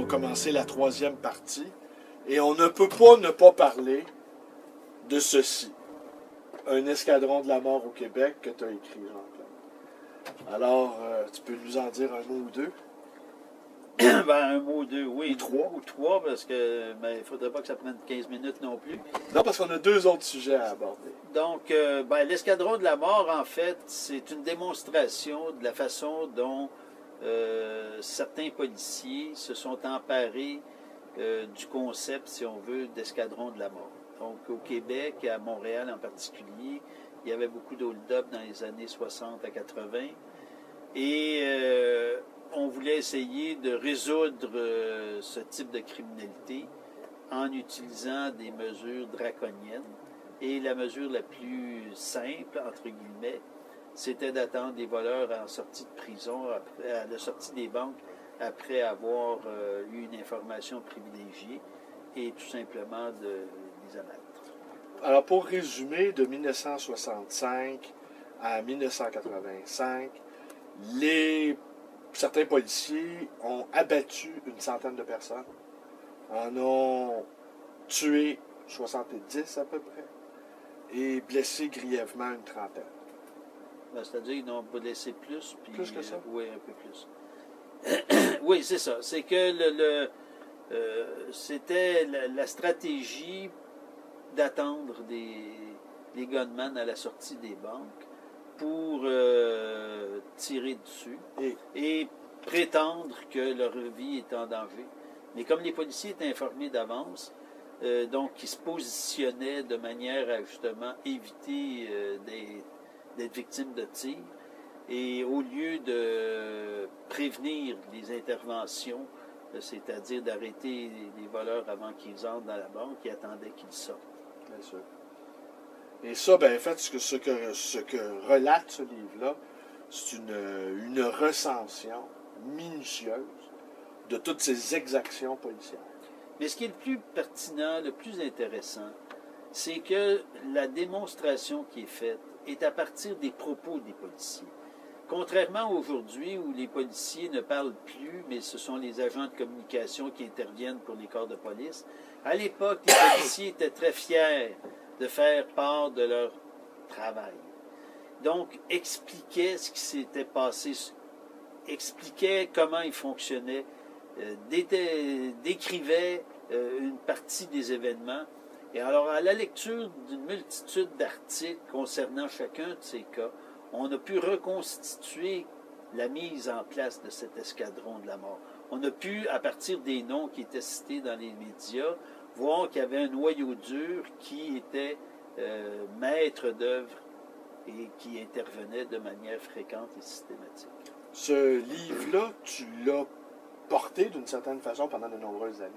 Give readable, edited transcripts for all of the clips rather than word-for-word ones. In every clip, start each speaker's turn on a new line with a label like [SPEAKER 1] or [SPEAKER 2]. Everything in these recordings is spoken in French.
[SPEAKER 1] va commencer la troisième partie. Et on ne peut pas ne pas parler de ceci. Un escadron de la mort au Québec que tu as écrit, Jean-Claude. Alors, tu peux nous en dire un mot ou deux?
[SPEAKER 2] Ben, un mot ou deux, oui.
[SPEAKER 1] Ou trois.
[SPEAKER 2] Ou trois, parce que il ne faudrait pas que ça prenne 15 minutes non plus.
[SPEAKER 1] Non, parce qu'on a deux autres sujets à aborder.
[SPEAKER 2] Donc, l'escadron de la mort, en fait, c'est une démonstration de la façon dont certains policiers se sont emparés du concept, si on veut, d'escadron de la mort. Donc, au Québec, et à Montréal en particulier, il y avait beaucoup d'hold-up dans les années 60 à 80. Et on voulait essayer de résoudre ce type de criminalité en utilisant des mesures draconiennes. Et la mesure la plus simple, entre guillemets, c'était d'attendre les voleurs en sortie de prison, à la sortie des banques, après avoir eu une information privilégiée et tout simplement de les abattre.
[SPEAKER 1] Alors, pour résumer, de 1965 à 1985, certains policiers ont abattu une centaine de personnes, en ont tué 70 à peu près, et blessé grièvement une trentaine.
[SPEAKER 2] Ben, c'est-à-dire qu'ils n'ont pas laissé plus. Puis,
[SPEAKER 1] Plus que ça?
[SPEAKER 2] Oui, un peu plus. Oui, c'est ça. C'est que c'était la stratégie d'attendre des gunmen à la sortie des banques pour tirer dessus et prétendre que leur vie est en danger. Mais comme les policiers étaient informés d'avance, donc ils se positionnaient de manière à justement éviter d'être victimes de tirs. Et au lieu de prévenir les interventions, c'est-à-dire d'arrêter les voleurs avant qu'ils entrent dans la banque, ils attendaient qu'ils sortent.
[SPEAKER 1] Bien sûr. Et ça, ben, en fait, ce que relate ce livre-là, c'est une recension minutieuse de toutes ces exactions policières.
[SPEAKER 2] Mais ce qui est le plus pertinent, le plus intéressant, c'est que la démonstration qui est faite est à partir des propos des policiers. Contrairement aujourd'hui où les policiers ne parlent plus, mais ce sont les agents de communication qui interviennent pour les corps de police, à l'époque, les policiers étaient très fiers de faire part de leur travail. Donc, expliquaient ce qui s'était passé, expliquaient comment ils fonctionnaient, décrivaient une partie des événements. Et alors, à la lecture d'une multitude d'articles concernant chacun de ces cas, on a pu reconstituer la mise en place de cet escadron de la mort. On a pu, à partir des noms qui étaient cités dans les médias, voir qu'il y avait un noyau dur qui était maître d'œuvre et qui intervenait de manière fréquente et systématique.
[SPEAKER 1] Ce livre-là, tu l'as porté d'une certaine façon pendant de nombreuses années.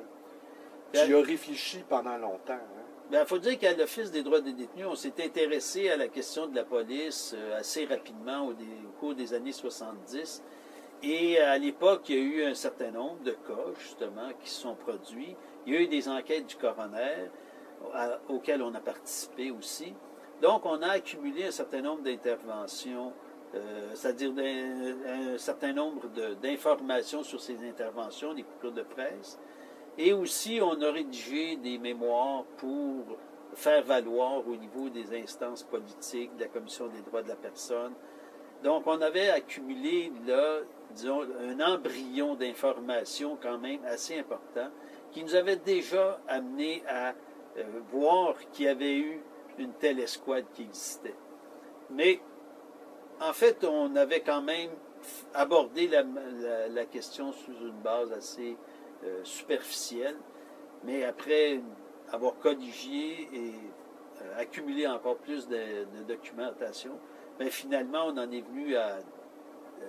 [SPEAKER 1] Tu y as réfléchi pendant longtemps. Hein?
[SPEAKER 2] Il faut dire qu'à l'Office des droits des détenus, on s'est intéressé à la question de la police assez rapidement au cours des années 70. Et à l'époque, il y a eu un certain nombre de cas, justement, qui se sont produits. Il y a eu des enquêtes du coroner auxquelles on a participé aussi. Donc, on a accumulé un certain nombre d'interventions, c'est-à-dire un certain nombre d'informations sur ces interventions, des coupures de presse. Et aussi, on a rédigé des mémoires pour faire valoir au niveau des instances politiques, de la Commission des droits de la personne. Donc, on avait accumulé, là, disons, un embryon d'informations quand même assez important qui nous avait déjà amené à voir qu'il y avait eu une telle escouade qui existait. Mais, en fait, on avait quand même abordé la question sous une base assez superficielle, mais après avoir colligé et accumulé encore plus de documentation, bien, finalement, on en est venu à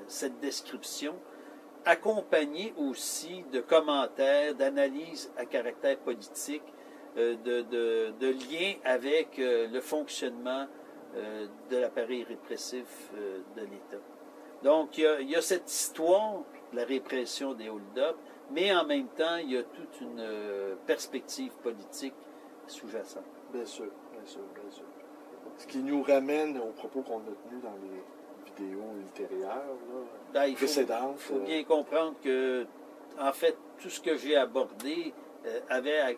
[SPEAKER 2] cette description, accompagnée aussi de commentaires, d'analyses à caractère politique, de liens avec le fonctionnement de l'appareil répressif de l'État. Donc, il y a cette histoire de la répression des hold-up, mais en même temps, il y a toute une perspective politique sous-jacente.
[SPEAKER 1] Bien sûr, bien sûr, bien sûr. Ce qui nous ramène aux propos qu'on a tenus dans les vidéos ultérieures, précédentes.
[SPEAKER 2] Il faut bien comprendre que, en fait, tout ce que j'ai abordé avait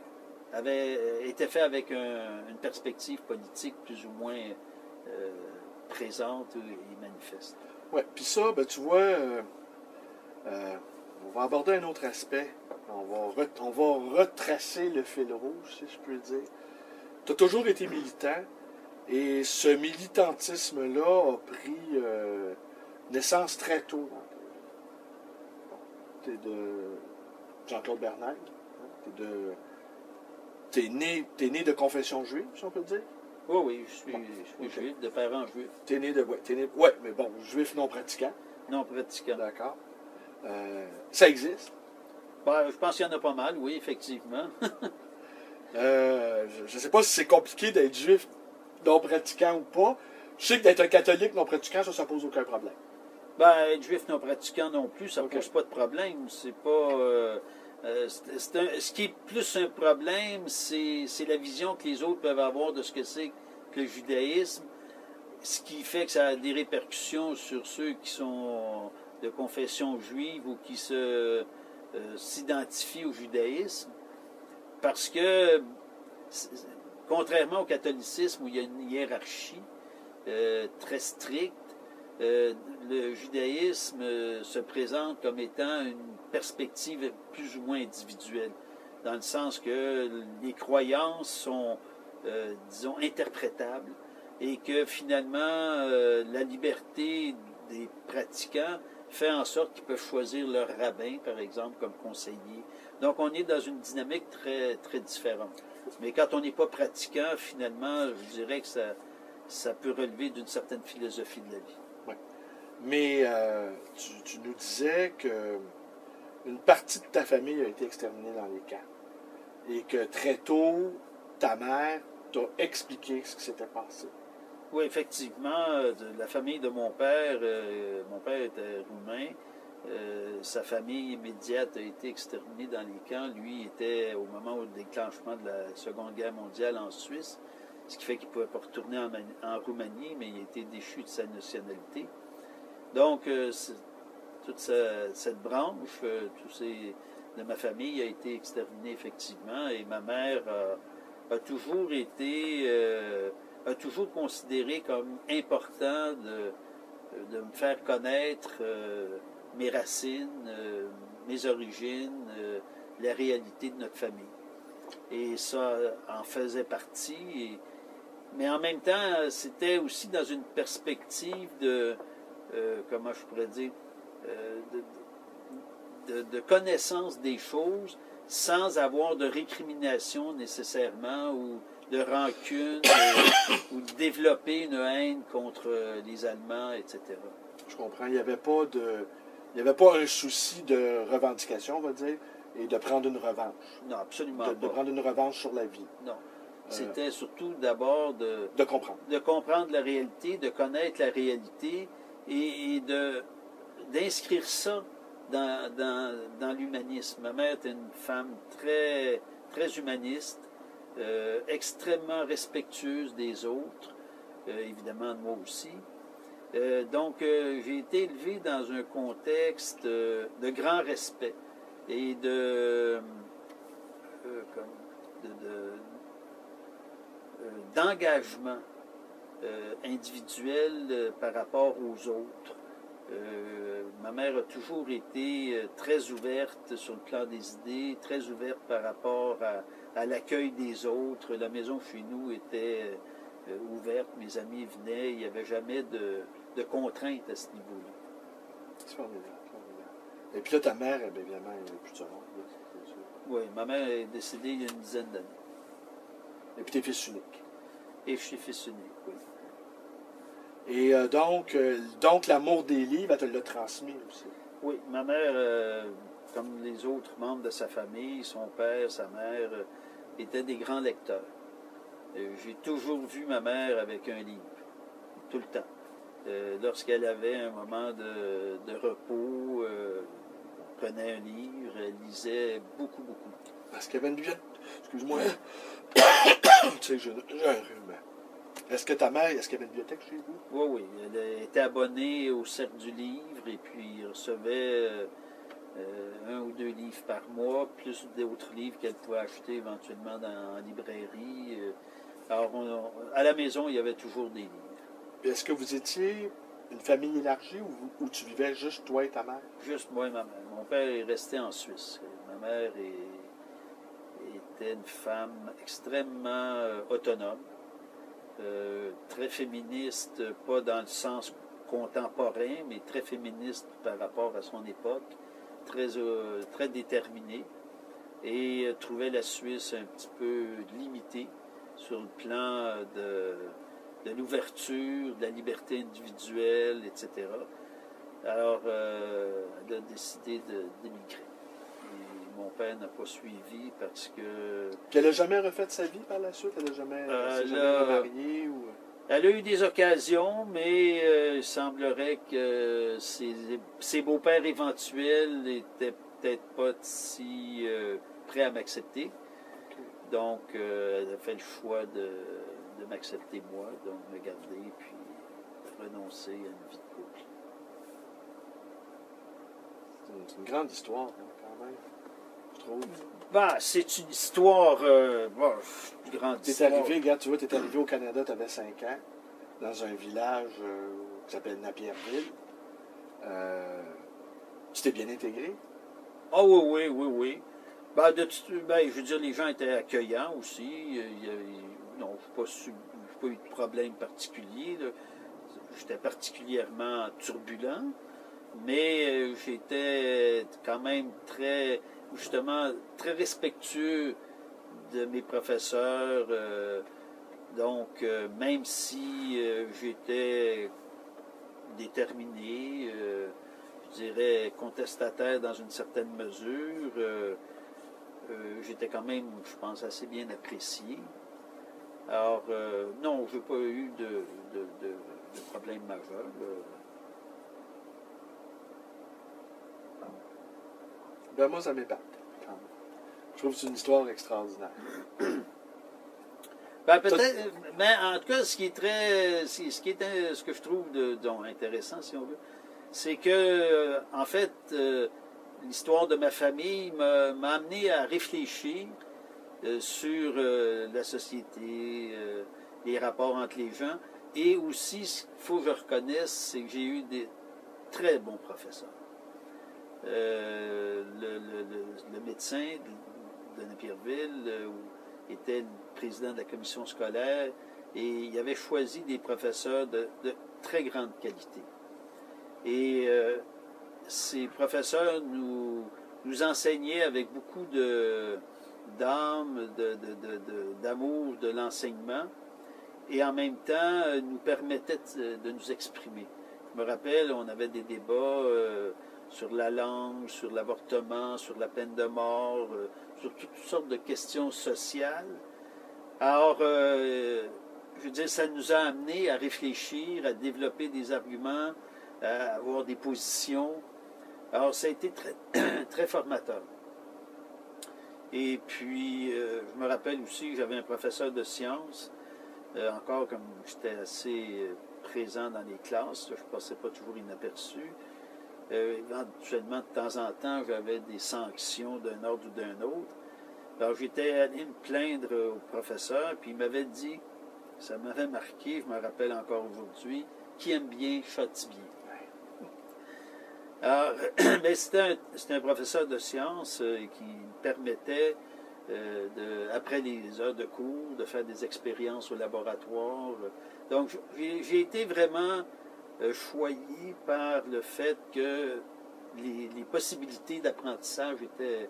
[SPEAKER 2] été fait avec une perspective politique plus ou moins présente et manifeste.
[SPEAKER 1] Oui, puis ça, ben, tu vois, on va aborder un autre aspect. On va retracer le fil rouge, si je peux dire. Tu as toujours été militant, et ce militantisme-là a pris naissance très tôt. Tu es de Jean-Claude Bernal. Hein? T'es né de confession juive, si on peut dire.
[SPEAKER 2] Oui, je suis juif, de parents juifs.
[SPEAKER 1] T'es né de... Ouais, mais bon, juif non pratiquant.
[SPEAKER 2] Non pratiquant.
[SPEAKER 1] D'accord. Ça existe.
[SPEAKER 2] Ben, je pense qu'il y en a pas mal, oui, effectivement.
[SPEAKER 1] Je ne sais pas si c'est compliqué d'être juif non pratiquant ou pas. Je sais que d'être un catholique non pratiquant, ça pose aucun problème.
[SPEAKER 2] Ben, être juif non pratiquant non plus, ça ne
[SPEAKER 1] Ok.
[SPEAKER 2] pose pas de problème. C'est pas. Ce qui est plus un problème, c'est la vision que les autres peuvent avoir de ce que c'est que le judaïsme, ce qui fait que ça a des répercussions sur ceux qui sont de confession juive ou qui s'identifient au judaïsme. Parce que, contrairement au catholicisme où il y a une hiérarchie très stricte, le judaïsme se présente comme étant une perspective plus ou moins individuelle, dans le sens que les croyances sont, disons, interprétables et que finalement, la liberté des pratiquants fait en sorte qu'ils peuvent choisir leur rabbin, par exemple, comme conseiller. Donc, on est dans une dynamique très, très différente. Mais quand on n'est pas pratiquant, finalement, je dirais que ça peut relever d'une certaine philosophie de la vie.
[SPEAKER 1] Mais tu nous disais que une partie de ta famille a été exterminée dans les camps. Et que très tôt, ta mère t'a expliqué ce qui s'était passé.
[SPEAKER 2] Oui, effectivement, de la famille de mon père était roumain. Sa famille immédiate a été exterminée dans les camps. Lui était au moment du déclenchement de la Seconde Guerre mondiale en Suisse, ce qui fait qu'il ne pouvait pas retourner en Roumanie, mais il a été déchu de sa nationalité. Donc, toute cette branche de ma famille a été exterminée effectivement, et ma mère a toujours considéré comme important de me faire connaître mes racines, mes origines, la réalité de notre famille. Et ça en faisait partie. Mais en même temps, c'était aussi dans une perspective comment je pourrais dire, de connaissance des choses sans avoir de récrimination nécessairement ou de rancune ou de développer une haine contre les Allemands, etc.
[SPEAKER 1] Je comprends. Il n'y avait pas un souci de revendication, on va dire, et de prendre une revanche.
[SPEAKER 2] Non, absolument
[SPEAKER 1] De
[SPEAKER 2] pas.
[SPEAKER 1] prendre une revanche sur la vie.
[SPEAKER 2] Non. C'était surtout d'abord
[SPEAKER 1] de comprendre.
[SPEAKER 2] De comprendre la réalité, de connaître la réalité et d'inscrire ça dans l'humanisme. Ma mère était une femme très, très humaniste, extrêmement respectueuse des autres, évidemment de moi aussi. Donc, j'ai été élevé dans un contexte de grand respect et d'engagement individuel par rapport aux autres. Ma mère a toujours été très ouverte sur le plan des idées, très ouverte par rapport à l'accueil des autres. La maison chez nous était ouverte, mes amis venaient, il n'y avait jamais de contraintes à ce niveau-là.
[SPEAKER 1] C'est formidable. Et puis là, ta mère, évidemment, elle n'est plus de ce monde.
[SPEAKER 2] Oui, ma mère est décédée il y a une dizaine d'années.
[SPEAKER 1] Et puis t'es fils unique.
[SPEAKER 2] Et je suis fils unique, oui.
[SPEAKER 1] Et donc l'amour des livres, elle te l'a transmis aussi.
[SPEAKER 2] Oui, ma mère, comme les autres membres de sa famille, son père, sa mère, étaient des grands lecteurs. J'ai toujours vu ma mère avec un livre, tout le temps. Lorsqu'elle avait un moment de repos, prenait un livre, elle lisait beaucoup, beaucoup.
[SPEAKER 1] Parce qu'il y avait une bibliothèque. Excuse-moi. Tu sais, j'ai un rhume. Est-ce qu'il y avait une bibliothèque chez vous?
[SPEAKER 2] Oui, oui. Elle était abonnée au Cercle du Livre et puis recevait 1 ou 2 livres par mois, plus d'autres livres qu'elle pouvait acheter éventuellement en librairie. Alors, à la maison, il y avait toujours des livres.
[SPEAKER 1] Est-ce que vous étiez une famille élargie ou tu vivais juste toi et ta mère?
[SPEAKER 2] Juste moi et ma mère. Mon père est resté en Suisse. Ma mère était une femme extrêmement autonome, très féministe, pas dans le sens contemporain, mais très féministe par rapport à son époque, très déterminée, et trouvait la Suisse un petit peu limitée sur le plan de l'ouverture, de la liberté individuelle, etc. Alors, elle a décidé d'émigrer. Et mon père n'a pas suivi parce que...
[SPEAKER 1] Puis elle n'a jamais refait sa vie par la suite? Elle n'a jamais, s'est jamais remariée? Ou...
[SPEAKER 2] Elle a eu des occasions, mais il semblerait que ses beaux-pères éventuels n'étaient peut-être pas si prêts à m'accepter. Donc, elle a fait le choix de m'accepter moi, donc me garder, puis renoncer à une vie de couple.
[SPEAKER 1] C'est une grande histoire, hein, quand même, je trouve.
[SPEAKER 2] Ben, c'est une histoire, une grande
[SPEAKER 1] T'es
[SPEAKER 2] histoire.
[SPEAKER 1] arrivé, regarde, tu vois, t'es arrivé au Canada, tu avais 5 ans, dans un village qui s'appelle Napierville. Tu t'es bien intégré?
[SPEAKER 2] Ah oui. Ben, je veux dire, les gens étaient accueillants aussi. Non, je n'ai pas eu de problème particulier. J'étais particulièrement turbulent, mais j'étais quand même très respectueux de mes professeurs. Donc, même si j'étais déterminé, je dirais contestataire dans une certaine mesure, j'étais quand même, je pense, assez bien apprécié. Alors, non, je n'ai pas eu de problème majeur.
[SPEAKER 1] Ben moi, ça m'épate. Je trouve que c'est une histoire extraordinaire.
[SPEAKER 2] Ben, peut-être, mais en tout cas, ce que je trouve intéressant, si on veut, c'est que, en fait, l'histoire de ma famille m'a amené à réfléchir sur la société, les rapports entre les gens, et aussi, ce qu'il faut que je reconnaisse, c'est que j'ai eu des très bons professeurs. Le médecin de Napierville était le président de la commission scolaire et il avait choisi des professeurs de très grande qualité. Et ces professeurs nous enseignaient avec beaucoup d'âme, d'amour de l'enseignement et en même temps nous permettaient de nous exprimer. Je me rappelle, on avait des débats sur la langue, sur l'avortement, sur la peine de mort, sur toutes sortes de questions sociales. Alors, je veux dire, ça nous a amenés à réfléchir, à développer des arguments, à avoir des positions. Alors, ça a été très, très formateur. Et puis, je me rappelle aussi que j'avais un professeur de sciences, encore comme j'étais assez présent dans les classes, je ne passais pas toujours inaperçu. Éventuellement, de temps en temps, j'avais des sanctions d'un ordre ou d'un autre. Alors, j'étais allé me plaindre au professeur, puis il m'avait dit, ça m'avait marqué, je me rappelle encore aujourd'hui, qui aime bien, châtie bien. Alors, mais c'était un professeur de sciences qui permettait, après les heures de cours, de faire des expériences au laboratoire. Donc, j'ai été vraiment choyé par le fait que les possibilités d'apprentissage étaient,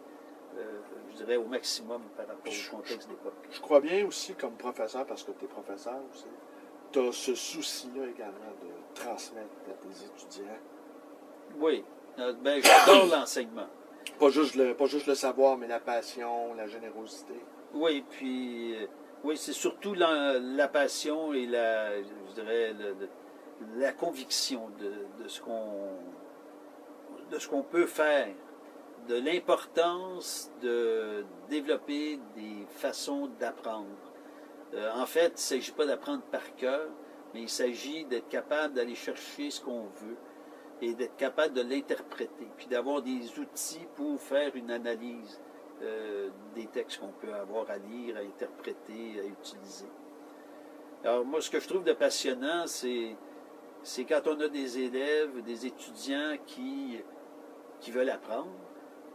[SPEAKER 2] je dirais, au maximum par rapport au contexte d'époque.
[SPEAKER 1] Je crois bien aussi, comme professeur, parce que tu es professeur aussi, tu as ce souci-là également de transmettre à tes étudiants.
[SPEAKER 2] Oui. Ben, j'adore l'enseignement.
[SPEAKER 1] Pas juste le savoir, mais la passion, la générosité.
[SPEAKER 2] Oui, puis oui, c'est surtout la passion et je dirais, la conviction de ce qu'on peut faire, de l'importance de développer des façons d'apprendre. En fait, il ne s'agit pas d'apprendre par cœur, mais il s'agit d'être capable d'aller chercher ce qu'on veut, et d'être capable de l'interpréter, puis d'avoir des outils pour faire une analyse des textes qu'on peut avoir à lire, à interpréter, à utiliser. Alors moi, ce que je trouve de passionnant, c'est quand on a des élèves, des étudiants qui veulent apprendre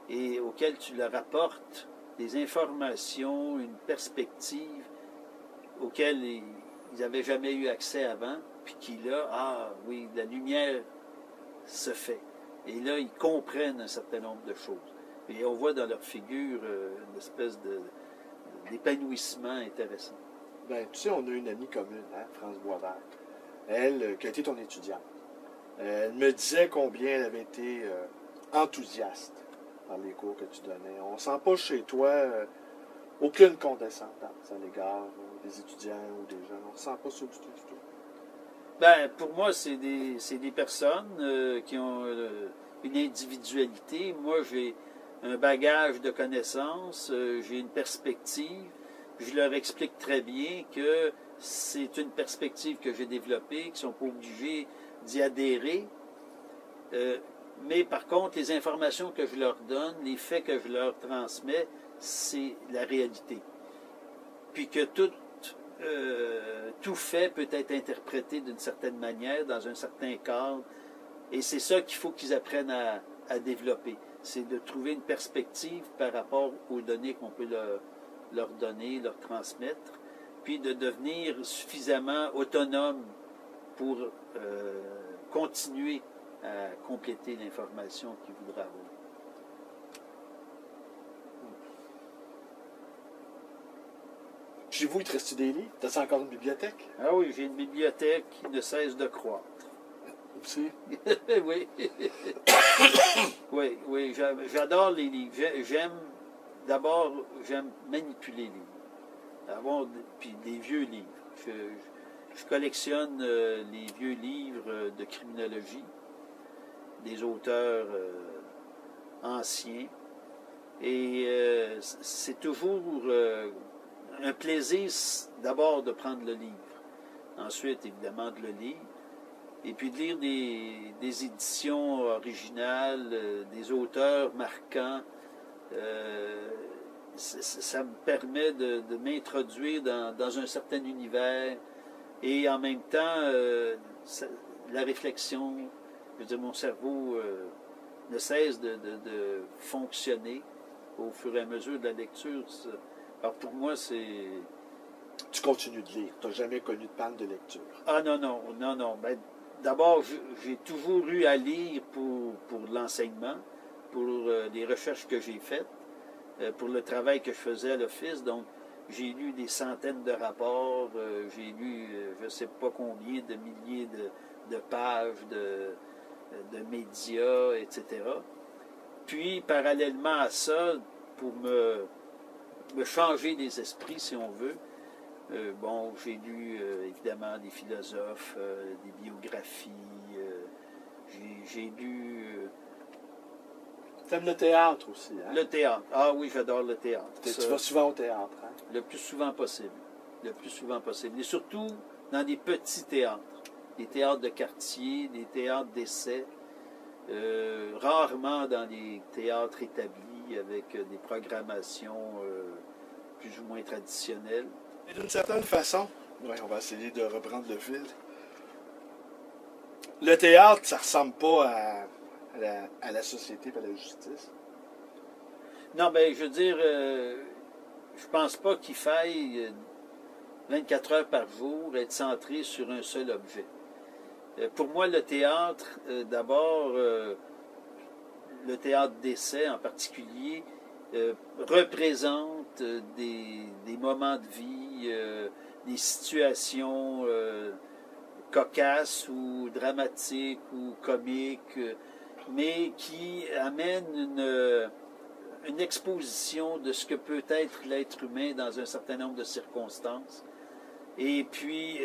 [SPEAKER 2] et auxquels tu leur apportes des informations, une perspective auxquelles ils n'avaient jamais eu accès avant, puis qui là, ah oui, la lumière se fait. Et là, ils comprennent un certain nombre de choses. Et on voit dans leur figure une espèce d'épanouissement intéressant.
[SPEAKER 1] Ben, tu sais, on a une amie commune, hein, France Boisvert. Elle, qui a été ton étudiante. Elle me disait combien elle avait été enthousiaste par les cours que tu donnais. On ne sent pas chez toi aucune condescendance à l'égard des étudiants ou des gens. On ne sent pas ça du tout, du tout.
[SPEAKER 2] Ben, pour moi, c'est des personnes qui ont une individualité. Moi, j'ai un bagage de connaissances, j'ai une perspective. Je leur explique très bien que c'est une perspective que j'ai développée, qu'ils ne sont pas obligés d'y adhérer. Mais par contre, les informations que je leur donne, les faits que je leur transmets, c'est la réalité. Puis que tout fait peut être interprété d'une certaine manière, dans un certain cadre. Et c'est ça qu'il faut qu'ils apprennent à développer. C'est de trouver une perspective par rapport aux données qu'on peut leur donner, leur transmettre, puis de devenir suffisamment autonome pour continuer à compléter l'information qu'ils voudraient avoir.
[SPEAKER 1] Chez vous, il te reste des livres? T'as encore une bibliothèque?
[SPEAKER 2] Ah oui, j'ai une bibliothèque qui ne cesse de croître.
[SPEAKER 1] Aussi?
[SPEAKER 2] Oui. Oui, j'adore les livres. J'aime manipuler les livres. Puis des vieux livres. Je collectionne les vieux livres de criminologie, des auteurs anciens. Et c'est toujours un plaisir d'abord de prendre le livre. Ensuite, évidemment, de le lire. Et puis de lire des éditions originales, des auteurs marquants. Ça me permet de m'introduire dans un certain univers. Et en même temps, la réflexion, je veux dire, mon cerveau ne cesse de fonctionner au fur et à mesure de la lecture. Alors pour moi, c'est...
[SPEAKER 1] Tu continues de lire. Tu n'as jamais connu de panne de lecture.
[SPEAKER 2] Ah non. Ben, d'abord, j'ai toujours eu à lire pour l'enseignement, pour les recherches que j'ai faites, pour le travail que je faisais à l'office. Donc, j'ai lu des centaines de rapports, j'ai lu je ne sais pas combien de milliers de pages de médias, etc. Puis, parallèlement à ça, pour me changer les esprits, si on veut, j'ai lu évidemment des philosophes, des biographies, j'ai lu...
[SPEAKER 1] T'aimes le théâtre aussi, hein?
[SPEAKER 2] Le théâtre. Ah oui, j'adore le théâtre.
[SPEAKER 1] Tu vas souvent au théâtre, hein?
[SPEAKER 2] Le plus souvent possible. Le plus souvent possible. Et surtout dans des petits théâtres. Des théâtres de quartier, des théâtres d'essai. Rarement dans des théâtres établis avec des programmations plus ou moins traditionnelles.
[SPEAKER 1] Et d'une certaine façon, on va essayer de reprendre le fil. Le théâtre, ça ressemble pas à la société et à la justice.
[SPEAKER 2] Non, ben, je veux dire, je pense pas qu'il faille 24 heures par jour être centré sur un seul objet. Pour moi, le théâtre, d'abord, le théâtre d'essai en particulier, représente des moments de vie, des situations cocasses ou dramatiques ou comiques, mais qui amènent une exposition de ce que peut être l'être humain dans un certain nombre de circonstances. Et puis,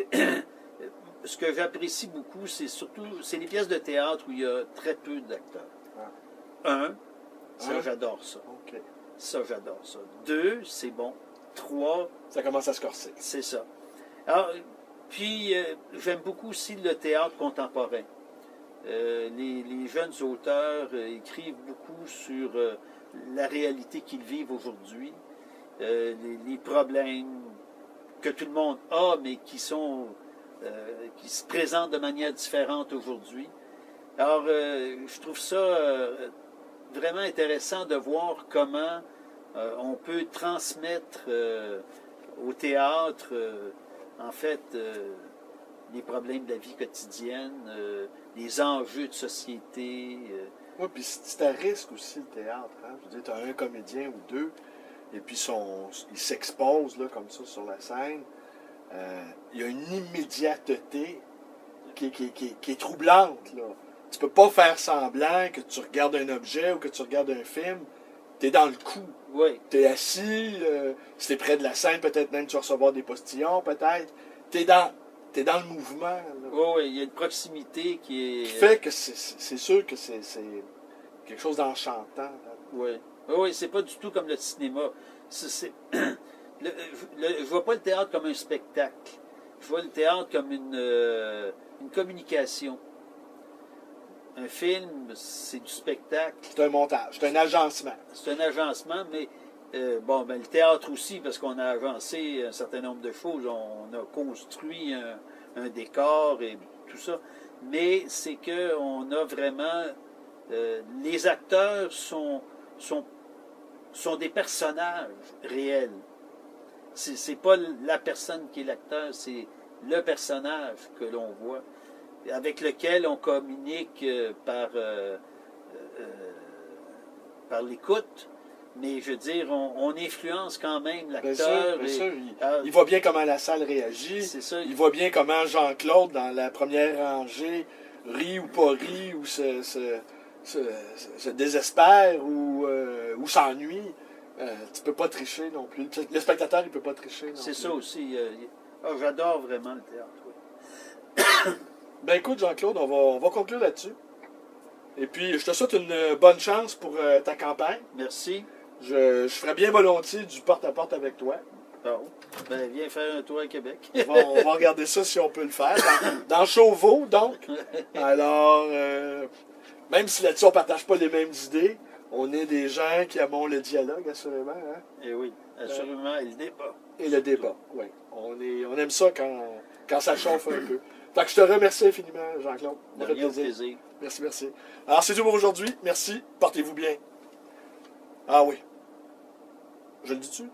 [SPEAKER 2] ce que j'apprécie beaucoup, c'est les pièces de théâtre où il y a très peu d'acteurs. J'adore ça.
[SPEAKER 1] Okay.
[SPEAKER 2] Ça, j'adore ça. 2, c'est bon. 3,
[SPEAKER 1] ça commence à se corser.
[SPEAKER 2] C'est ça. Alors, puis, j'aime beaucoup aussi le théâtre contemporain. Les jeunes auteurs écrivent beaucoup sur la réalité qu'ils vivent aujourd'hui, les problèmes que tout le monde a, mais qui se présentent de manière différente aujourd'hui. Alors, je trouve ça vraiment intéressant de voir comment on peut transmettre au théâtre, en fait, les problèmes de la vie quotidienne, les enjeux de société.
[SPEAKER 1] Oui, puis c'est à risque aussi, le théâtre. Hein? Je veux dire, tu as un comédien ou deux, et puis il s'expose là, comme ça sur la scène. Il y a une immédiateté qui est troublante. Là. Tu peux pas faire semblant que tu regardes un objet ou que tu regardes un film. Tu es dans le coup.
[SPEAKER 2] Oui.
[SPEAKER 1] Tu es assis, si tu es près de la scène, peut-être même tu vas recevoir des postillons, peut-être. Tu es dans le mouvement. Là.
[SPEAKER 2] Oui, il y a une proximité qui est...
[SPEAKER 1] Qui fait que c'est sûr que c'est quelque chose d'enchantant.
[SPEAKER 2] Oui. Oui, c'est pas du tout comme le cinéma. Je vois pas le théâtre comme un spectacle. Je vois le théâtre comme une communication. Un film, c'est du spectacle.
[SPEAKER 1] C'est un montage, c'est un agencement.
[SPEAKER 2] C'est un agencement, mais le théâtre aussi, parce qu'on a agencé un certain nombre de choses. On a construit un décor et tout ça. Mais c'est qu'on a vraiment... les acteurs sont des personnages réels. C'est pas la personne qui est l'acteur, c'est le personnage que l'on voit, avec lequel on communique par l'écoute, mais je veux dire, on influence quand même l'acteur.
[SPEAKER 1] Bien sûr. Il voit bien comment la salle réagit.
[SPEAKER 2] C'est ça.
[SPEAKER 1] Il voit bien comment Jean-Claude, dans la première rangée, rit ou pas rit, ou se désespère, ou s'ennuie. Tu peux pas tricher non plus. Le spectateur, il peut pas tricher non plus.
[SPEAKER 2] C'est ça aussi. J'adore vraiment le théâtre. Oui.
[SPEAKER 1] Ben écoute, Jean-Claude, on va conclure là-dessus. Et puis, je te souhaite une bonne chance pour ta campagne.
[SPEAKER 2] Merci.
[SPEAKER 1] Je ferai bien volontiers du porte-à-porte avec toi.
[SPEAKER 2] Bon. Ben, viens faire un tour à Québec.
[SPEAKER 1] On va regarder ça si on peut le faire. Dans Chauveau, donc. Alors, même si là-dessus, on ne partage pas les mêmes idées, on est des gens qui aiment le dialogue, assurément. Hein?
[SPEAKER 2] Et oui, assurément, et le débat.
[SPEAKER 1] Et le débat, oui. On aime ça quand ça chauffe un peu. Fait que je te remercie infiniment, Jean-Claude.
[SPEAKER 2] De rien, au plaisir.
[SPEAKER 1] Merci. Alors, c'est tout pour aujourd'hui. Merci. Portez-vous bien. Ah oui. Je le dis-tu?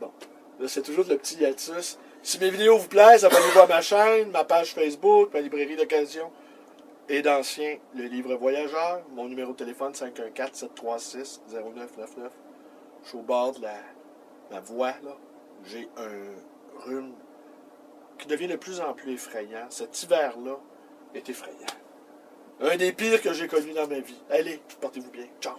[SPEAKER 1] Bon. Là, c'est toujours le petit hiatus. Si mes vidéos vous plaisent, abonnez-vous à ma chaîne, ma page Facebook, ma librairie d'occasion et d'anciens, le livre voyageur. Mon numéro de téléphone, 514-736-0999. Je suis au bord de ma voix, là. J'ai un rhume qui devient de plus en plus effrayant. Cet hiver-là est effrayant. Un des pires que j'ai connus dans ma vie. Allez, portez-vous bien. Ciao.